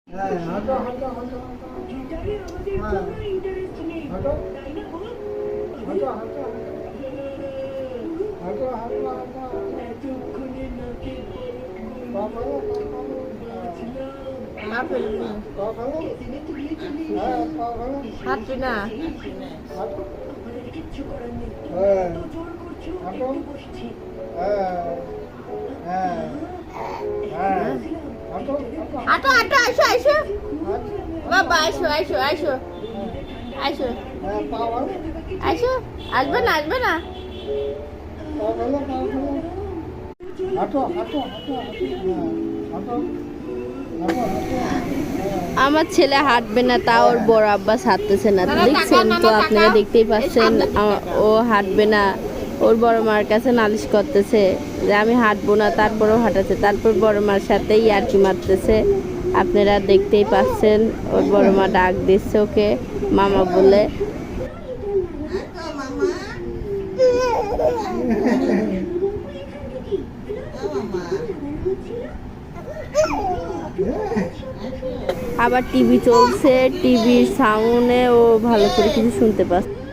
হাঁটো হাঁটো হাঁটো হাঁটো হাঁটো হাঁটো হাঁটো হাঁটো হাঁটবি না? আটো আটো আইসো আইসো বাবা, আইসো আইসো আইসো আইসো আইসো। আসবে না আসবে না? আমার ছেলে হাঁটবে না, তা ওর বড় আব্বাস হাঁটতেছে না। দেখছেন তো, আপনারা দেখতেই পাচ্ছেন ও হাঁটবে না। ওর বড় মার কাছে নালিশ করতেছে যে আমি হাঁটবো না, তারপরেও হাঁটাচ্ছে। তারপর বড় মার সাথে ইয়ার্কি মারতেছে। আপনারা দেখতেই পাচ্ছেন ওর বড় মা ডাক দিচ্ছে ওকে মামা বলে। আবার টিভি চলছে, টিভির সাউন্ডে ও ভালো করে কিছু শুনতে পাচ্ছে।